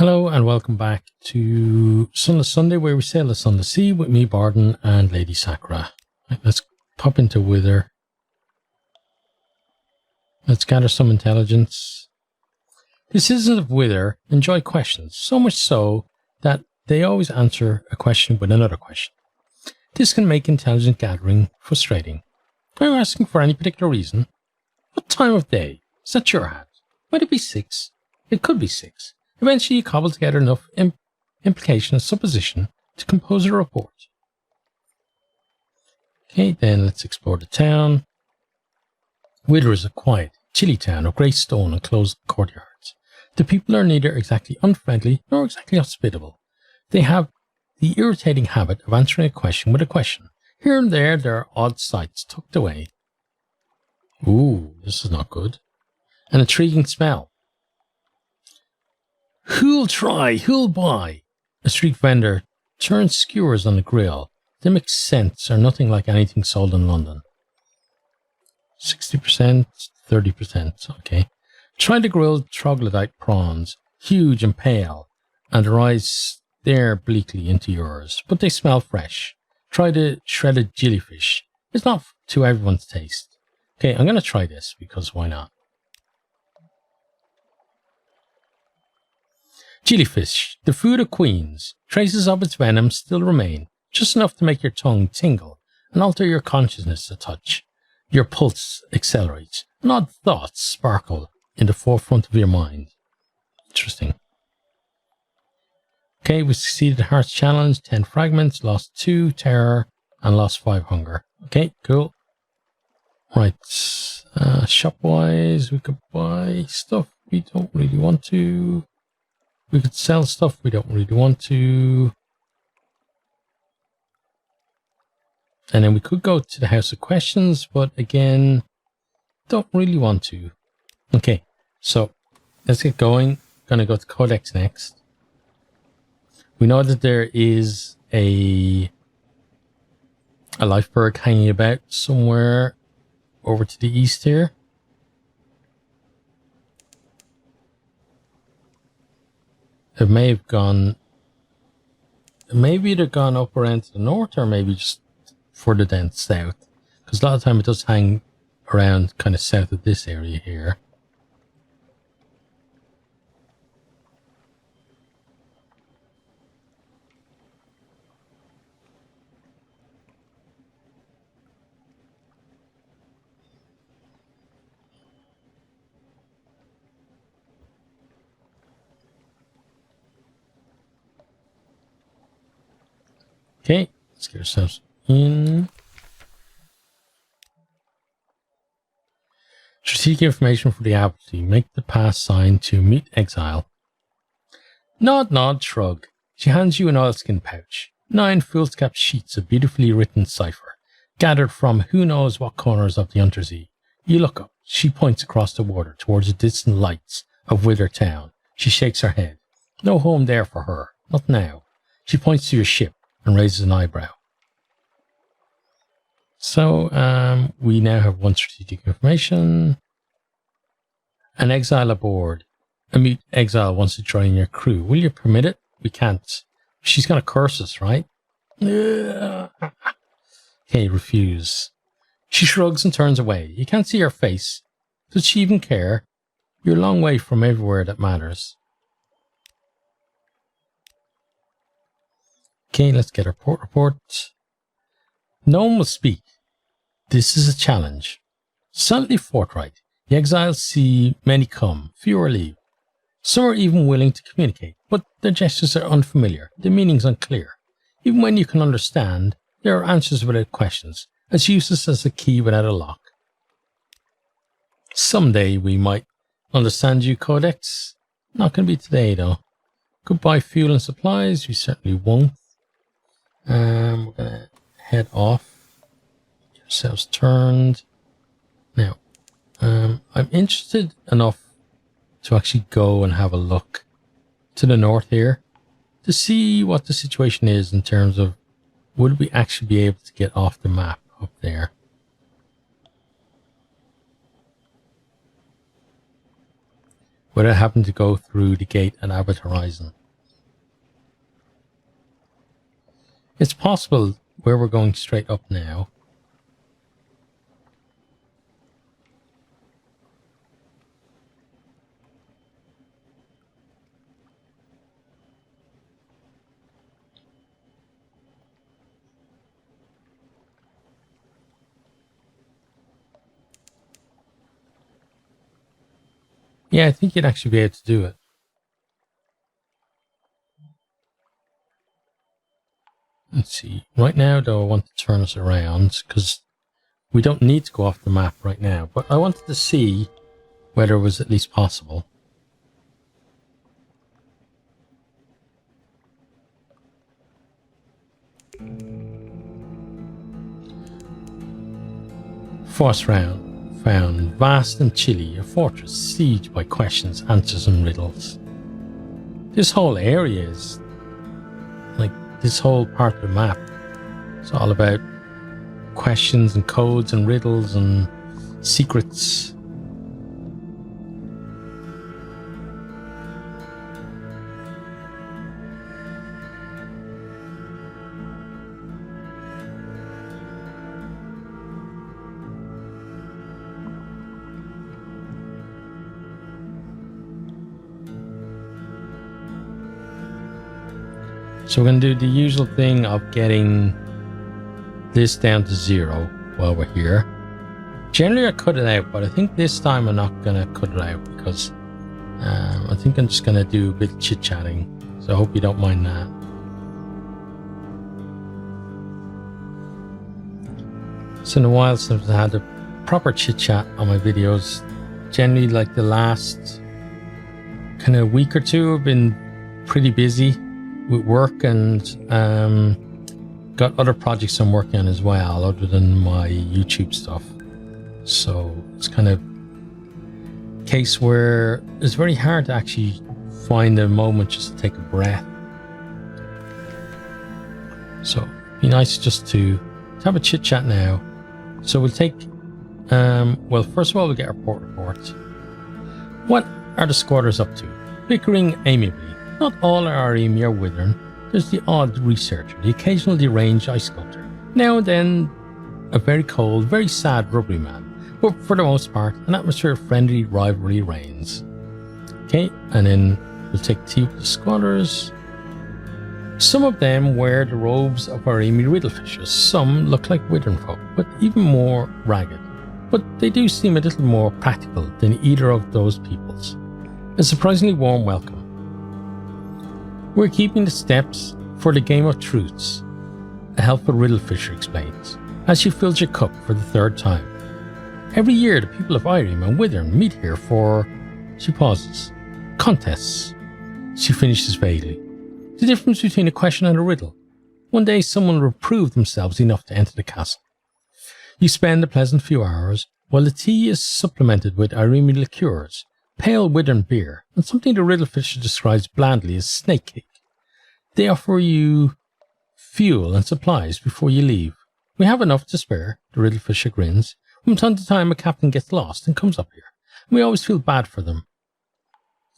Hello and welcome back to Sunless Sunday, where we sail the Sunless Sea with me, Bardon, and Lady Sakura. Right, let's pop into Wither. Let's gather some intelligence. The citizens of Wither enjoy questions, so much so that they always answer a question with another question. This can make intelligence gathering frustrating. Are you asking for any particular reason? What time of day? Is that your hat? Might it be 6? It could be 6. Eventually you cobble together enough implication and supposition to compose a report. Okay, then let's explore the town. Wither is a quiet, chilly town of grey stone and closed courtyards. The people are neither exactly unfriendly nor exactly hospitable. They have the irritating habit of answering a question with a question. Here and there are odd sights tucked away. Ooh, this is not good. An intriguing smell. Who'll try? Who'll buy? A street vendor turns skewers on the grill. They make cents are nothing like anything sold in London. 60%, 30%, okay. Try the grilled troglodyte prawns, huge and pale, and their eyes stare bleakly into yours, but they smell fresh. Try the shredded jellyfish. It's not to everyone's taste. Okay, I'm going to try this because why not? Jellyfish, the food of queens. Traces of its venom still remain, just enough to make your tongue tingle and alter your consciousness a touch. Your pulse accelerates, and odd thoughts sparkle in the forefront of your mind. Interesting. Okay, we succeeded the Hearts Challenge, 10 fragments, lost 2 terror, and lost 5 hunger. Okay, cool. Right, shop-wise, we could buy stuff we don't really want to. We could sell stuff we don't really want to. And then we could go to the House of Questions, but again, don't really want to. Okay, so let's get going. Gonna go to Codex next. We know that there is a lifeberg hanging about somewhere over to the east here. It may have gone, maybe they're gone up around to the north or maybe just further down south. Because a lot of the time it does hang around kind of south of this area here. Okay, let's get ourselves in. Strategic information for the Admiralty. Make the pass sign to meet exile. Nod, nod, shrug. She hands you an oilskin pouch. 9 foolscap sheets of beautifully written cipher, gathered from who knows what corners of the Untersee. You look up. She points across the water towards the distant lights of Wither Town. She shakes her head. No home there for her. Not now. She points to your ship and raises an eyebrow. So, we now have 1 strategic information. An exile aboard. A mute exile wants to join your crew. Will you permit it? We can't. She's going to curse us, right? Okay, refuse. She shrugs and turns away. You can't see her face. Does she even care? You're a long way from everywhere that matters. Okay, let's get our port report. No one will speak. This is a challenge. Silently forthright, the exiles see many come, fewer leave. Some are even willing to communicate, but their gestures are unfamiliar, their meanings unclear. Even when you can understand, there are answers without questions, as useless as a key without a lock. Someday we might understand you, Codex. Not going to be today, though. Goodbye fuel and supplies, we certainly won't. We're going to head off. Get ourselves turned. Now, I'm interested enough to actually go and have a look to the north here to see what the situation is in terms of would we actually be able to get off the map up there. without having to go through the gate at Abbot Horizon. It's possible where we're going straight up now. Yeah, I think you'd actually be able to do it. Let's see. Right now, though, I want to turn us around because we don't need to go off the map right now. But I wanted to see whether it was at least possible. First round. Found vast and chilly, a fortress sieged by questions, answers and riddles. This whole area is, like, this whole part of the map, it's all about questions and codes and riddles and secrets. So we're going to do the usual thing of getting this down to 0 while we're here. Generally I cut it out, but I think this time I'm not going to cut it out because I think I'm just going to do a bit of chit-chatting. So I hope you don't mind that. It's been a while since I had a proper chit-chat on my videos. Generally, like the last kind of week or two, I've been pretty busy with work and got other projects I'm working on as well other than my YouTube stuff. So it's kind of a case where it's very hard to actually find a moment just to take a breath. So it'd be nice just to have a chit chat now. So we'll take well, first of all, we'll get our port report. What are the squatters up to? Bickering amiably. Not all are Arimi or Withern. There's the odd researcher, the occasional deranged ice sculptor. Now and then, a very cold, very sad rubbery man. But for the most part, an atmosphere of friendly rivalry reigns. Okay, and then we'll take tea with the squatters. Some of them wear the robes of Arimi riddlefishers. Some look like Withern folk, but even more ragged. But they do seem a little more practical than either of those peoples. A surprisingly warm welcome. We're keeping the steps for the Game of Truths, a helpful riddlefisher explains, as she fills your cup for the 3rd time. Every year the people of Irem and Withern meet here for, she pauses, contests. She finishes vaguely. The difference between a question and a riddle. One day someone will prove themselves enough to enter the castle. You spend a pleasant few hours, while the tea is supplemented with Iremi liqueurs, pale Withern beer, and something the riddlefisher describes blandly as snake cake. They offer you fuel and supplies before you leave. We have enough to spare, the riddlefisher grins. From time to time a captain gets lost and comes up here. We always feel bad for them.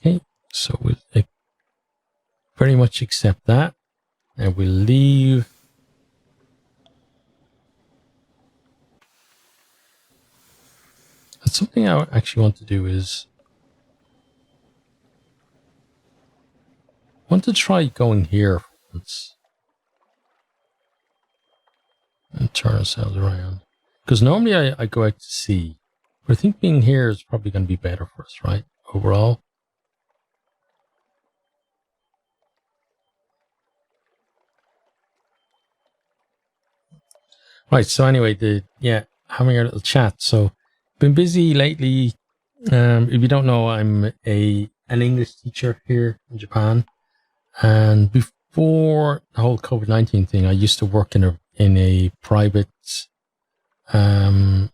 Okay, so we'll very much accept that. And we'll leave. That's something I actually want to do is I want to try going here once and turn ourselves around. Because normally I go out to sea, but I think being here is probably going to be better for us, right? Overall. Right, so anyway, having a little chat. So, been busy lately. If you don't know, I'm an English teacher here in Japan. And before the whole COVID-19 thing, I used to work in a private, an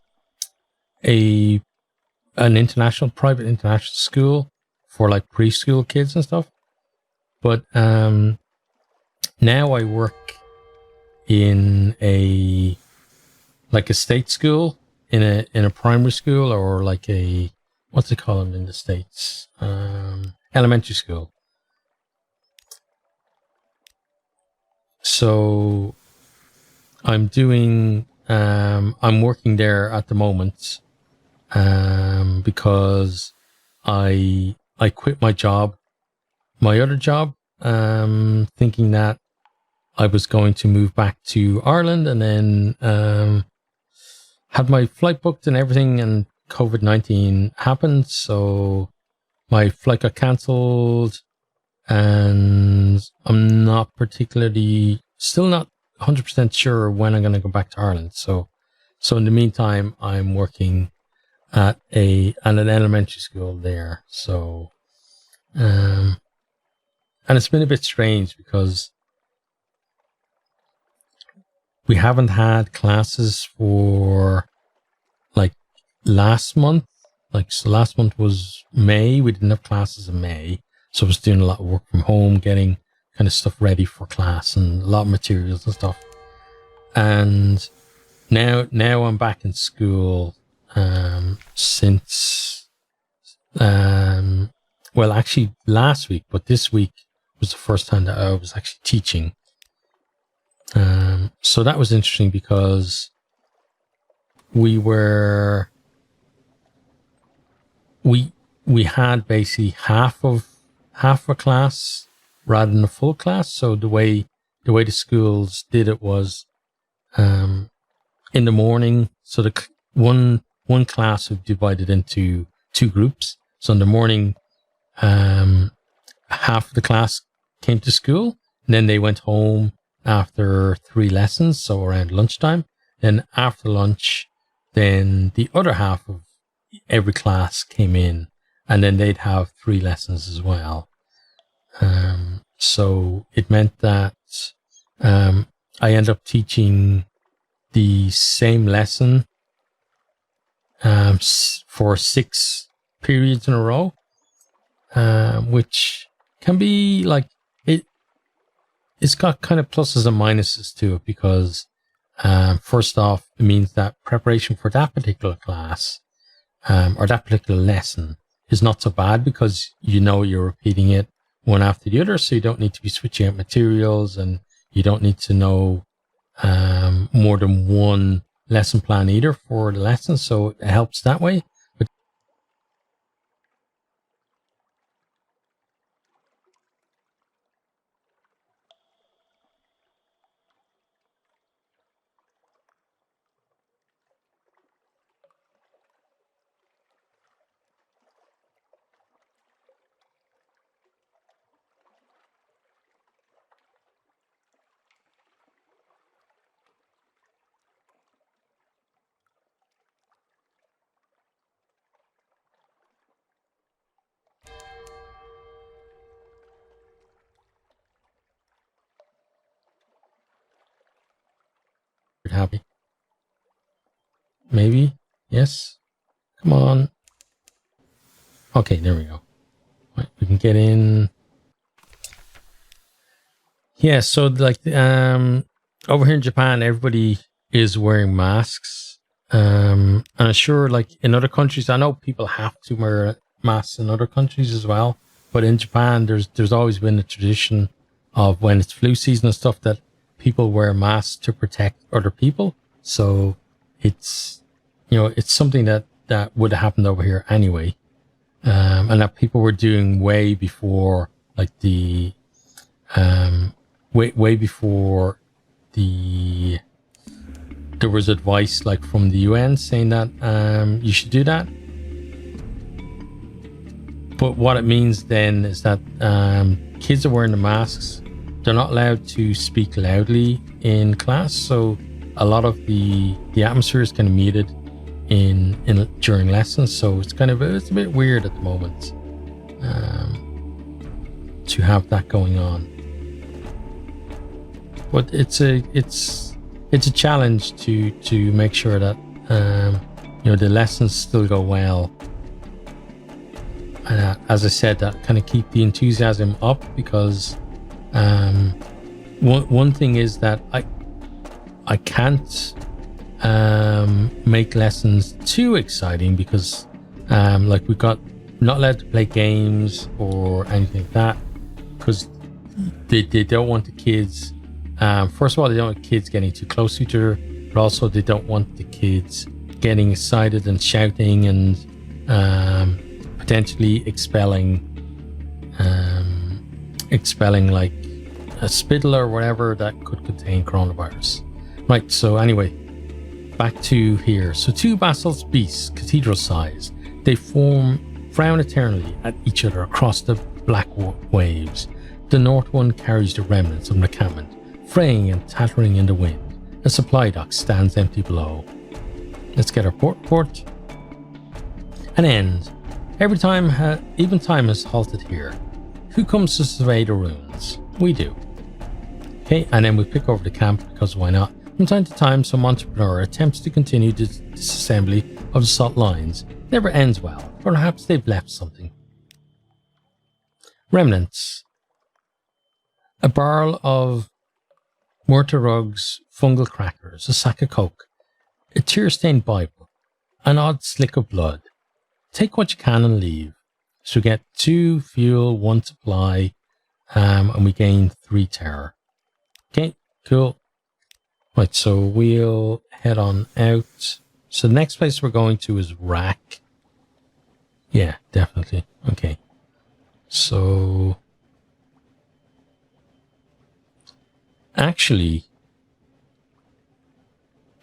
private international school for like preschool kids and stuff. But now I work in a state school, in a primary school, or like a what's it called in the States? Elementary school. So I'm working there at the moment, because I quit my other job, thinking that I was going to move back to Ireland, and then had my flight booked and everything, and COVID-19 happened, so my flight got cancelled, and I'm still not 100% sure when I'm going to go back to Ireland. So in the meantime, I'm working at an elementary school there. So, and it's been a bit strange because we haven't had classes for like last month. So last month was May. We didn't have classes in May. So I was doing a lot of work from home, getting kind of stuff ready for class and a lot of materials and stuff. And now I'm back in school, since, well, actually last week, but this week was the first time that I was actually teaching. So that was interesting because we had basically half of a class rather than a full class. So the way the schools did it was, in the morning. So the one class was divided into two groups. So in the morning, half of the class came to school, and then they went home after 3 lessons, so around lunchtime. Then after lunch, then the other half of every class came in, and then they'd have 3 lessons as well. So it meant that I ended up teaching the same lesson for 6 periods in a row, which can be like, it's got kind of pluses and minuses to it, because first off, it means that preparation for that particular class, or that particular lesson, is not so bad, because you're repeating it one after the other, so you don't need to be switching out materials, and you don't need to know more than one lesson plan either for the lesson, so it helps that way. But happy. Maybe? Yes? Come on. Okay, there we go. Right, we can get in. Yeah, so like over here in Japan, everybody is wearing masks. And I'm sure like in other countries, I know people have to wear masks in other countries as well. But in Japan, there's always been a tradition of when it's flu season and stuff that people wear masks to protect other people. So it's something that would have happened over here anyway. And that people were doing way before like the way before there was advice like from the UN saying that you should do that. But what it means then is that kids are wearing the masks. They're not allowed to speak loudly in class, so a lot of the atmosphere is kind of muted in during lessons. So it's a bit weird at the moment to have that going on. But it's a challenge to make sure that the lessons still go well. And as I said, that kind of keep the enthusiasm up, because one thing is that I can't make lessons too exciting, because Like not allowed to play games or anything like that, because they don't want the kids. First of all, they don't want kids getting too close to each other, but also they don't want the kids getting excited and shouting and potentially expelling like a spittle or whatever that could contain coronavirus. Right, so anyway, back to here. So two basalt beasts, cathedral size. They frown eternally at each other across the black waves. The north one carries the remnants of an encampment, fraying and tattering in the wind. A supply dock stands empty below. Let's get our port. An end. Even time has halted here. Who comes to survey the ruins? We do. Okay, and then we pick over the camp, because why not? From time to time, some entrepreneur attempts to continue the disassembly of the salt lines. Never ends well. Perhaps they've left something. Remnants. A barrel of mortar rugs, fungal crackers, a sack of coke, a tear-stained Bible, an odd slick of blood. Take what you can and leave. So we get 2 fuel, 1 supply, and we gain 3 terror. Okay, cool. Right, so we'll head on out. So the next place we're going to is Rack. Yeah, definitely. Okay. So actually,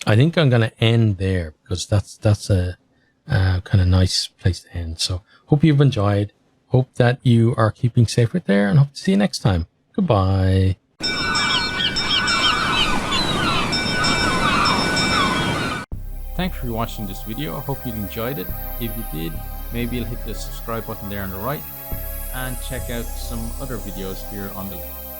I think I'm going to end there, because that's a kind of nice place to end. So hope you've enjoyed. Hope that you are keeping safe right there, and hope to see you next time. Goodbye. Thanks for watching this video. I hope you enjoyed it. If you did, maybe you'll hit the subscribe button there on the right and check out some other videos here on the left.